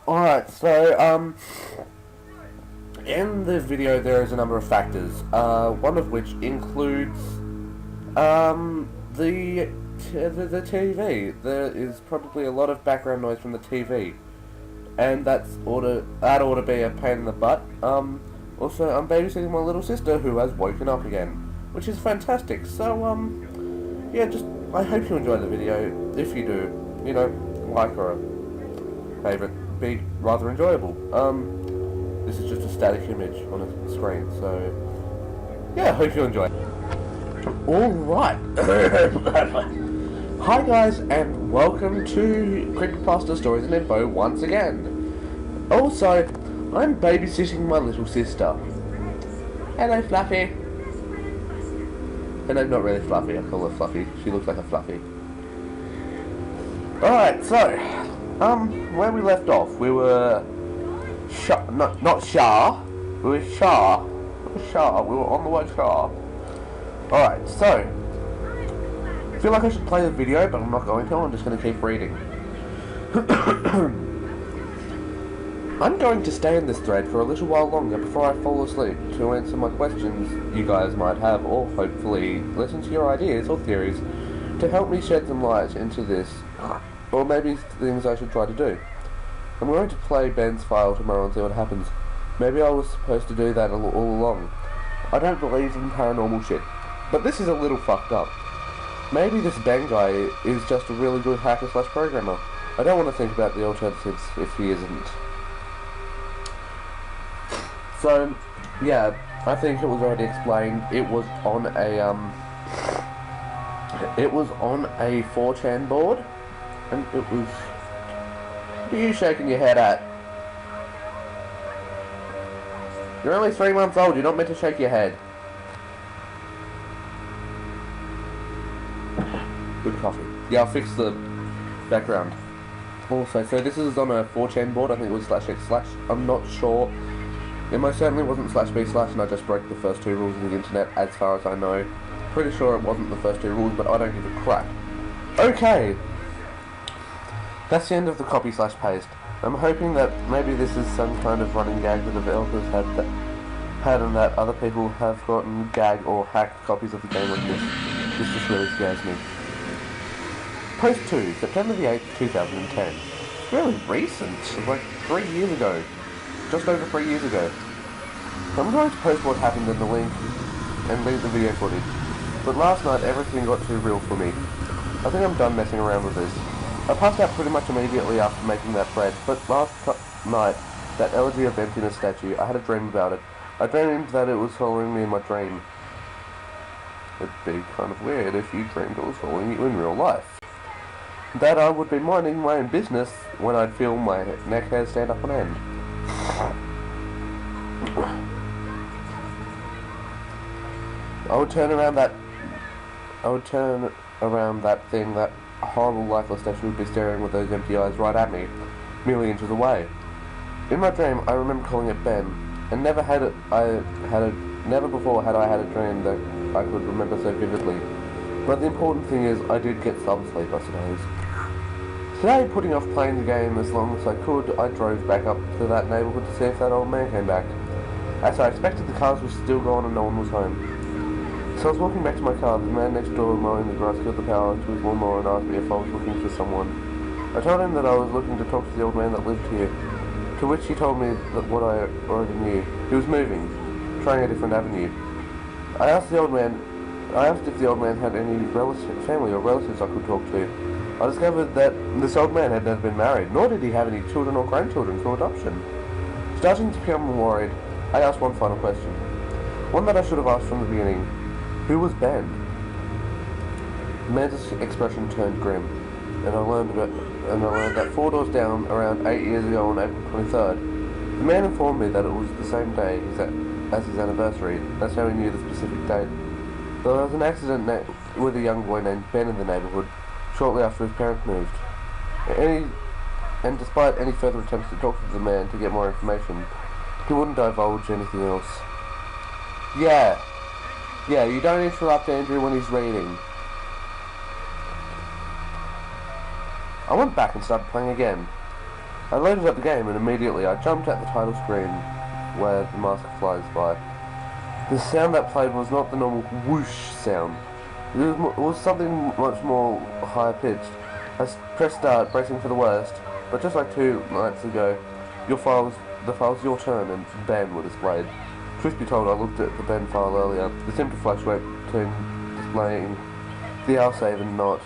Alright, so, in the video there is a number of factors, one of which includes, the TV. There is probably a lot of background noise from the TV, and that ought to be a pain in the butt. Also, I'm babysitting my little sister who has woken up again, which is fantastic. So, yeah, I hope you enjoy the video. If you do, like or favourite, be rather enjoyable. This is just a static image on a screen, so yeah, hope you enjoy. Alright. Hi guys, and welcome to Creepypasta Stories and Info once again. Also, I'm babysitting my little sister. Hello, Fluffy. Her name's not really Fluffy, I call her Fluffy. She looks like a Fluffy. Alright, so, where we left off, we were not Shah. We were Shah. We were on the word Shah. Alright, so I feel like I should play the video, but I'm not going to. I'm just going to keep reading. I'm going to stay in this thread for a little while longer before I fall asleep to answer my questions you guys might have, or hopefully listen to your ideas or theories to help me shed some light into this, or maybe things I should try to do. I'm going to play Ben's file tomorrow and see what happens. Maybe I was supposed to do that all along. I don't believe in paranormal shit, but this is a little fucked up. Maybe this Ben guy is just a really good hacker slash programmer. I don't want to think about the alternatives if he isn't. So, yeah, I think it was already explained. It was on a 4chan board, and it was... What are you shaking your head at? You're only 3 months old, you're not meant to shake your head. Good coffee. Yeah, I'll fix the background. Also, so this is on a 4chan board, I think it was /x/, I'm not sure. It most certainly wasn't /b/ and I just broke the first 2 rules of the internet as far as I know. Pretty sure it wasn't the first 2 rules, but I don't give a crap. Okay! That's the end of the copy/paste. I'm hoping that maybe this is some kind of running gag that developers had and that other people have gotten gag or hacked copies of the game like this. This just really scares me. Post 2, September the 8th, 2010. It's really recent. It's like 3 years ago. Just over 3 years ago. I'm going to post what happened in the link and leave the video footage. But last night everything got too real for me. I think I'm done messing around with this. I passed out pretty much immediately after making that thread, but last night, that elegy of emptiness statue, I had a dream about it. I dreamed that it was following me in my dream. It'd be kind of weird if you dreamed it was following you in real life. That I would be minding my own business when I'd feel my neck hair stand up on end. I would turn around that thing, that horrible lifeless statue would be staring with those empty eyes right at me, merely inches away. In my dream, I remember calling it Ben, and never before had I had a dream that I could remember so vividly. But the important thing is, I did get some sleep, I suppose. Today, putting off playing the game as long as I could, I drove back up to that neighbourhood to see if that old man came back. As I expected, the cars were still gone and no one was home. So I was walking back to my car. The man next door mowing the grass killed the power into his lawnmower and asked me if I was looking for someone. I told him that I was looking to talk to the old man that lived here, to which he told me that what I already knew. He was moving, trying a different avenue. I asked if the old man had any family or relatives I could talk to. I discovered that this old man had never been married, nor did he have any children or grandchildren for adoption. Starting to become worried, I asked one final question. One that I should have asked from the beginning. Who was Ben? The man's expression turned grim, and I learned that 4 doors down, around 8 years ago on April 23rd, the man informed me that it was the same day as his anniversary. That's how he knew the specific date. There was an accident with a young boy named Ben in the neighbourhood shortly after his parents moved. And despite any further attempts to talk to the man to get more information, he wouldn't divulge anything else. Yeah, you don't interrupt Andrew when he's reading. I went back and started playing again. I loaded up the game and immediately I jumped at the title screen where the mask flies by. The sound that played was not the normal whoosh sound. It was something much more high-pitched. I pressed start, bracing for the worst, but just like 2 nights ago, the file's your turn and ban were displayed. Truth be told, I looked at the ban file earlier. It seemed to fluctuate between displaying the hour save and not.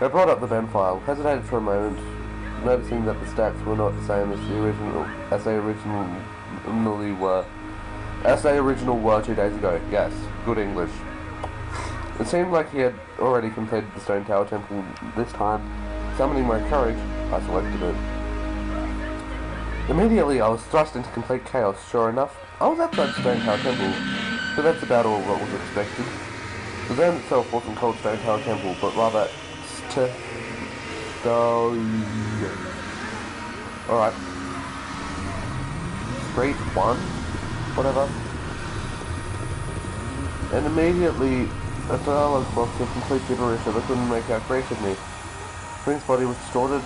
I brought up the ban file, hesitated for a moment, noticing that the stats were not the same as they originally were 2 days ago. Yes, good English. It seemed like he had already completed the Stone Tower Temple this time. Summoning my courage, I selected it. Immediately I was thrust into complete chaos. Sure enough, I was outside the Stone Tower Temple, but that's about all what was expected. The zone itself wasn't called Stone Tower Temple, but rather Alright. Street 1? Whatever. And immediately a dialogue box of complete gibberish that I couldn't make out greeted me. Link's body was distorted,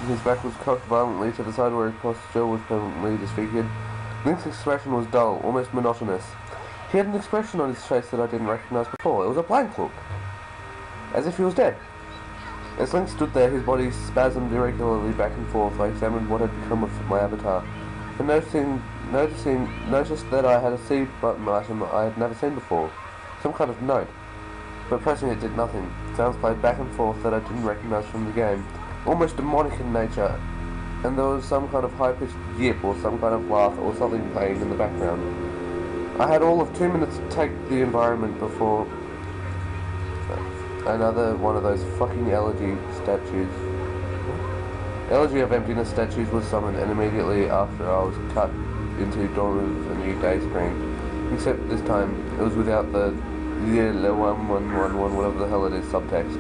his back was cocked violently to the side where his posture was permanently disfigured. Link's expression was dull, almost monotonous. He had an expression on his face that I didn't recognize before. It was a blank look, as if he was dead. As Link stood there, his body spasmed irregularly back and forth. I examined what had become of my avatar, and noticed that I had a C button item I had never seen before, some kind of note. But pressing it did nothing. Sounds played back and forth that I didn't recognize from the game, almost demonic in nature, and there was some kind of high-pitched yip or some kind of laugh or something playing in the background. I had all of 2 minutes to take the environment before another one of those fucking elegy statues. Elegy of Emptiness statues was summoned, and immediately after I was cut into Dawn of a New Day screen. Except this time, it was without the 1111, whatever the hell it is, subtext.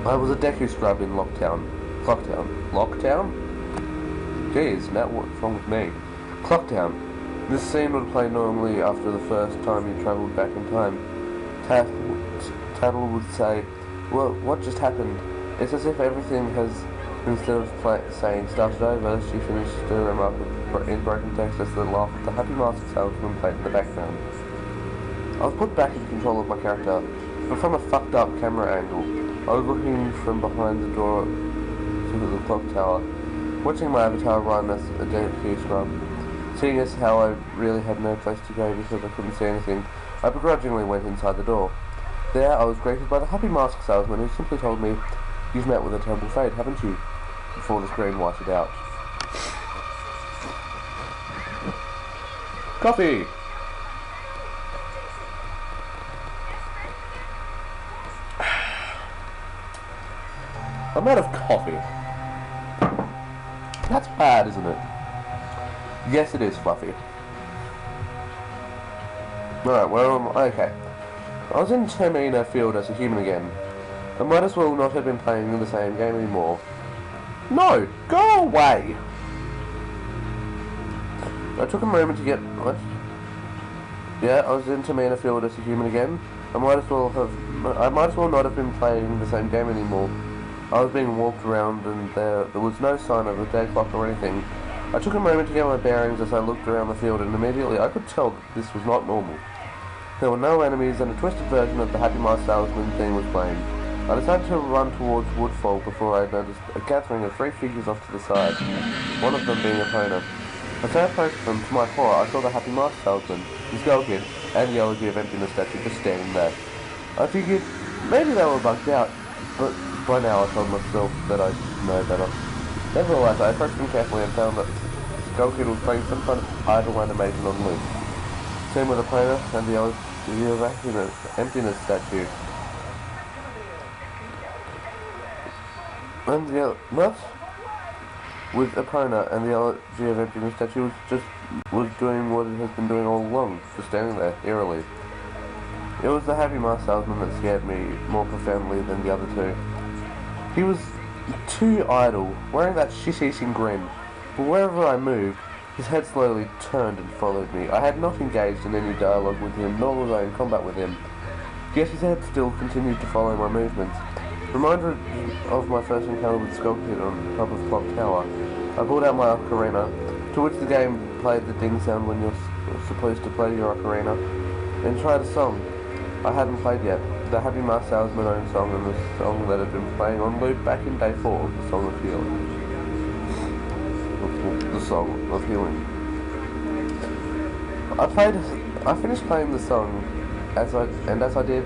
I was a Deku scrub in Locktown. Jeez, now what's wrong with me? Clocktown. This scene would play normally after the first time you travelled back in time. Tattle would say, "Well, what just happened?" It's as if everything has, instead of saying started over, she finished her remark in broken text as the laugh of the happy mask salesman played in the background. I was put back in control of my character, but from a fucked up camera angle. I was looking from behind the door to the clock tower, watching my avatar run as a Deku scrub. Seeing as how I really had no place to go because I couldn't see anything, I begrudgingly went inside the door. There I was greeted by the happy mask salesman who simply told me, "You've met with a terrible fate, haven't you?" before the screen whited out. Coffee! I'm out of coffee. That's bad, isn't it? Yes, it is, Fluffy. Alright, well, okay. I was in Termina Field as a human again. I might as well not have been playing the same game anymore. No! Go away! I took a moment to get... What? Yeah, I was in Termina Field as a human again. I might as well not have been playing the same game anymore. I was being walked around and there was no sign of a day clock or anything. I took a moment to get my bearings as I looked around the field, and immediately I could tell that this was not normal. There were no enemies, and a twisted version of the Happy Mask Salesman theme was playing. I decided to run towards Woodfall before I noticed a gathering of 3 figures off to the side, one of them being Epona. As I approached them, to my horror, I saw the Happy Mask Salesman, his Skull Kid, and the Elegy of Emptiness statue just standing there. I figured maybe they were bugged out, but by now I told myself that I should know better. Nevertheless, I approached them carefully and found that Skull Kid was playing some kind of idle animation on loop. Same with Epona and the Elegy of Emptiness statue. And the what? With Epona and the Elegy of Emptiness statue was doing what it has been doing all along, just standing there, eerily. It was the Happy Mask Salesman that scared me more profoundly than the other two. He was too idle, wearing that shit-eating grin, but wherever I moved, his head slowly turned and followed me. I had not engaged in any dialogue with him, nor was I in combat with him, yet his head still continued to follow my movements. Reminder of my first encounter with Skull Kid on top of Clock Tower, I pulled out my ocarina, to which the game played the ding sound when you're supposed to play your ocarina, and tried a song I hadn't played yet, the Happy Mask Salesman own song, and the song that had been playing on loop back in day 4, the Song of Healing. The Song of Healing. I finished playing the song, as I did,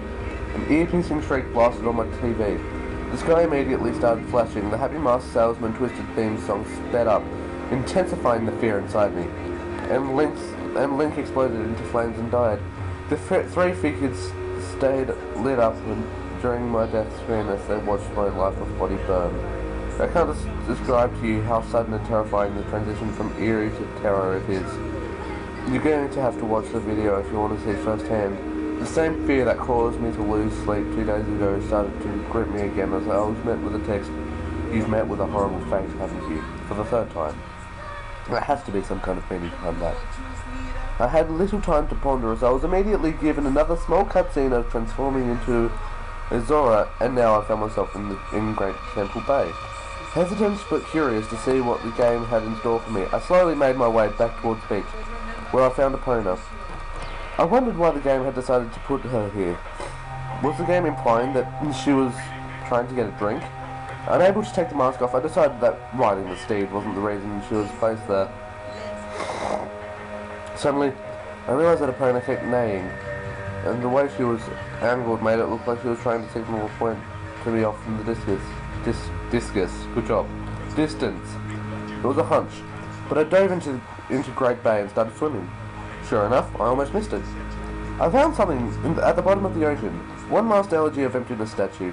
an ear-piercing shriek blasted on my TV. The sky immediately started flashing. The Happy Mask Salesman Twisted theme song sped up, intensifying the fear inside me. And Link exploded into flames and died. The three figures stayed lit up during my death screen as they watched my lifeless body burn. I can't describe to you how sudden and terrifying the transition from eerie to terror it is. You're going to have to watch the video if you want to see firsthand. The same fear that caused me to lose sleep 2 days ago started to grip me again as I was met with a text, "You've met with a horrible fate, haven't you?" for the 3rd time. There has to be some kind of meaning behind that. I had little time to ponder as I was immediately given another small cutscene of transforming into Azora, and now I found myself in Great Temple Bay. Hesitant but curious to see what the game had in store for me, I slowly made my way back towards the beach, where I found Epona. I wondered why the game had decided to put her here. Was the game implying that she was trying to get a drink? Unable to take the mask off, I decided that riding the steed wasn't the reason she was placed there. Suddenly, I realised that Epona kept neighing, and the way she was angled made it look like she was trying to signal a point to me off from the discus. Good job. Distance. It was a hunch, but I dove into Great Bay and started swimming. Sure enough, I almost missed it. I found something at the bottom of the ocean, one last elegy of emptiness statue.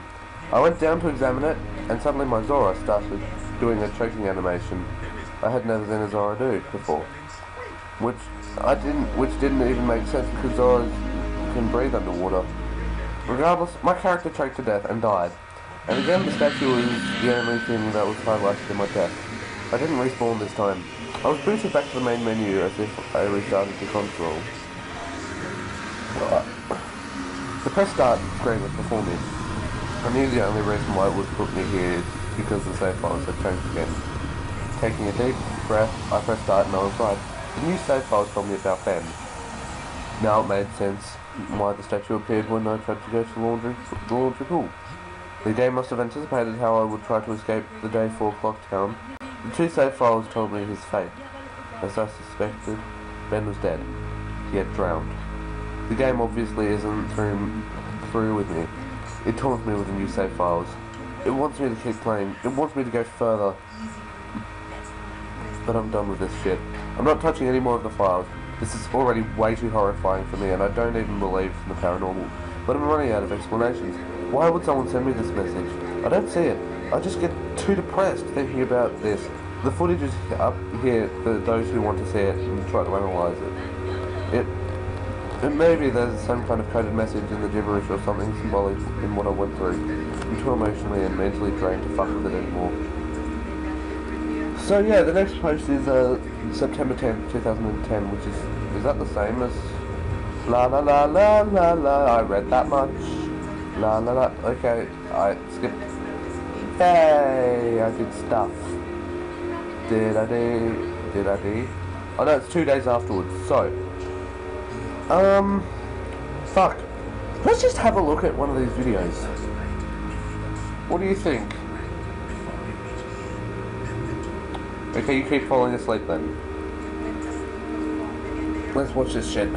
I went down to examine it, and suddenly my Zora started doing a choking animation I had never seen a Zora do before, which didn't even make sense because Zoras can breathe underwater. Regardless, my character choked to death and died, and again the statue was the only thing that was highlighted in my death. I didn't respawn this time. I was booted back to the main menu as if I restarted the console. The press start screen was before me. I knew the only reason why it would put me here is because the save files had changed again. Taking a deep breath, I pressed start and I was right. The new save files told me about Ben. Now it made sense why the statue appeared when I tried to go to the laundry pool. The game must have anticipated how I would try to escape the day 4 clock town. The 2 save files told me his fate. As I suspected, Ben was dead. He had drowned. The game obviously isn't through with me. It taunts me with the new save files. It wants me to keep playing. It wants me to go further. But I'm done with this shit. I'm not touching any more of the files. This is already way too horrifying for me, and I don't even believe in the paranormal. But I'm running out of explanations. Why would someone send me this message? I don't see it. I just get too depressed thinking about this. The footage is up here for those who want to see it and try to analyse it. Maybe there's some kind of coded message in the gibberish or something symbolic in what I went through. I'm too emotionally and mentally drained to fuck with it anymore. So yeah, the next post is September 10th, 2010, which is that the same as la la la la la la, I read that much. La la la, okay, I skipped. Yay, I did stuff. Did I do? Oh no, it's 2 days afterwards, so. Fuck. Let's just have a look at one of these videos. What do you think? Okay, you keep falling asleep then. Let's watch this shit.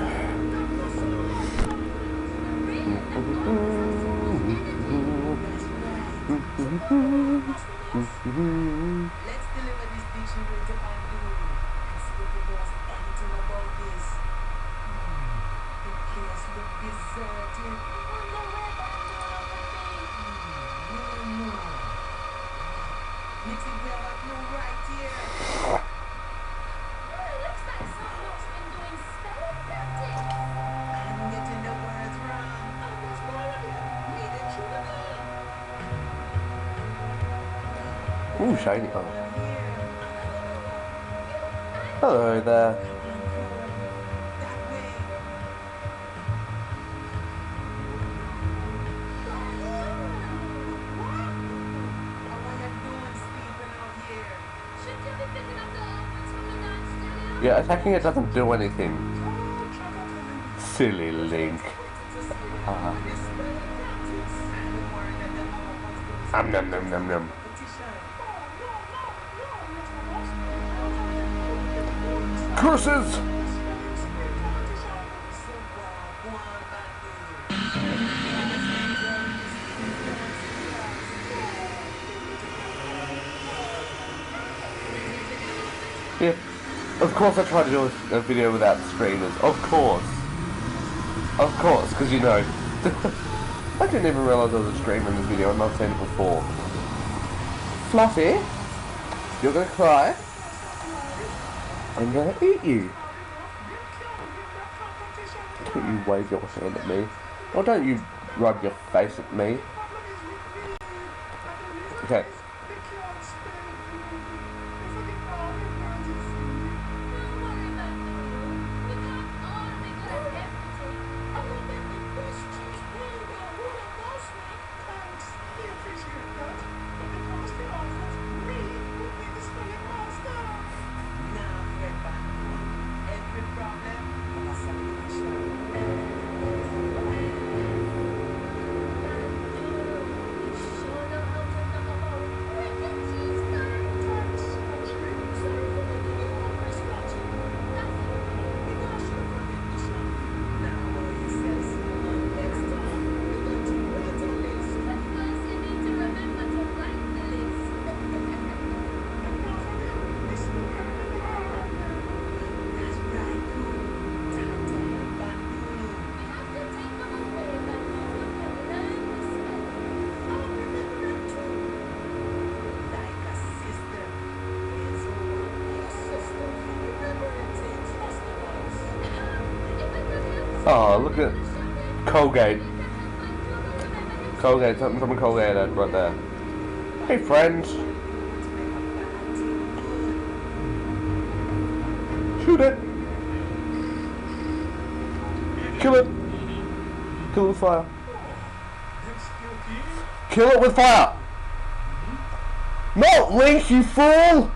Ooh, shiny. Oh. Hello there. Yeah, attacking it doesn't do anything. Silly Link. Nom nom nom nom. Curses! Yeah, of course I tried to do a video without streamers. Of course, because you know. I didn't even realise I was a streamer in this video. I've not seen it before. Fluffy, you're gonna cry. I'm gonna eat you. Don't you wave your hand at me. Or don't you rub your face at me. Okay. Oh, look at Colgate. Colgate, something from a Colgate ad right there. Hey friends. Shoot it. Kill it. Kill it with fire. Kill it with fire. Not Link, you fool!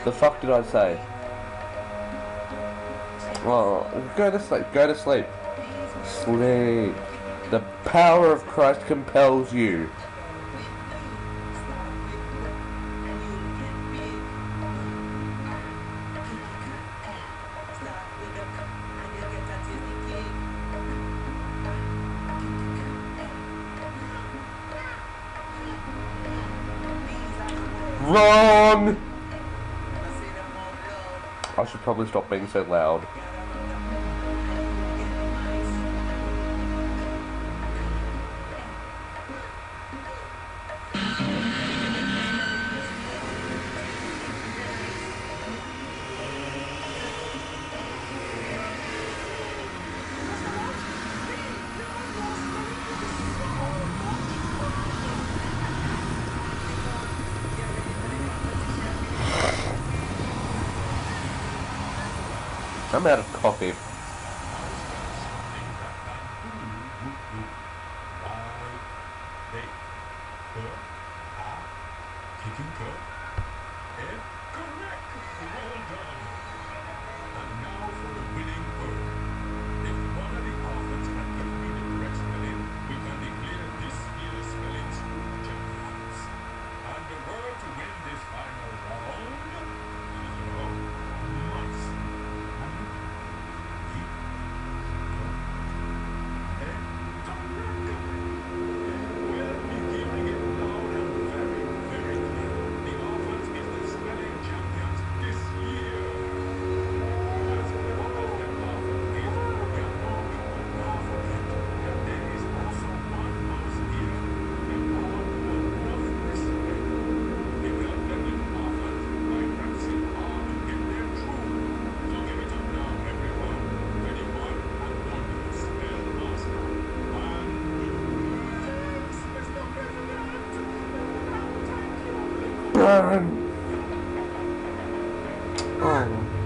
The fuck did I say? Oh, go to sleep, go to sleep. Sleep. The power of Christ compels you. Wrong! I should probably stop being so loud. I'm out of coffee.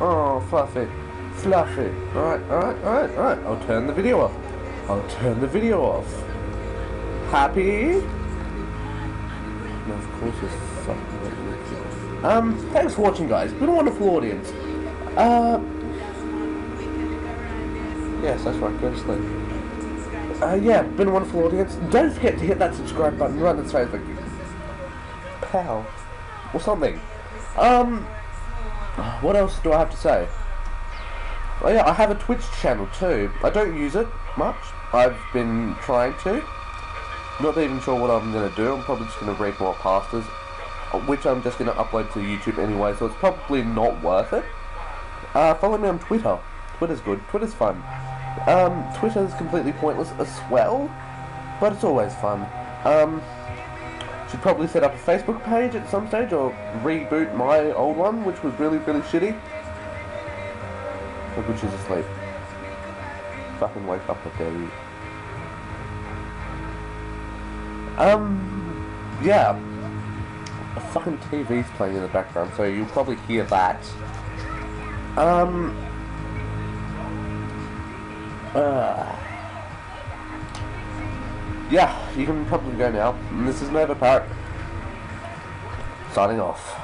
Oh, Fluffy. Fluffy. Alright. I'll turn the video off. Happy? No, of course it's fucking ridiculous. Thanks for watching, guys. Been a wonderful audience. Yes, that's right, go to sleep. Yeah, been a wonderful audience. Don't forget to hit that subscribe button right on the Facebook. Pow. Or something. What else do I have to say? Oh yeah, I have a Twitch channel too. I don't use it much. I've been trying to. Not even sure what I'm going to do. I'm probably just going to read more pastas, which I'm just going to upload to YouTube anyway, so it's probably not worth it. Follow me on Twitter. Twitter's good. Twitter's fun. Twitter's completely pointless as well, but it's always fun. Should probably set up a Facebook page at some stage, or reboot my old one, which was really, really shitty. Look, which is asleep. Fucking wake up, I dare you. Yeah. A fucking TV's playing in the background, so you'll probably hear that. Yeah, you can probably go now. And this is Nova Parrot, signing off.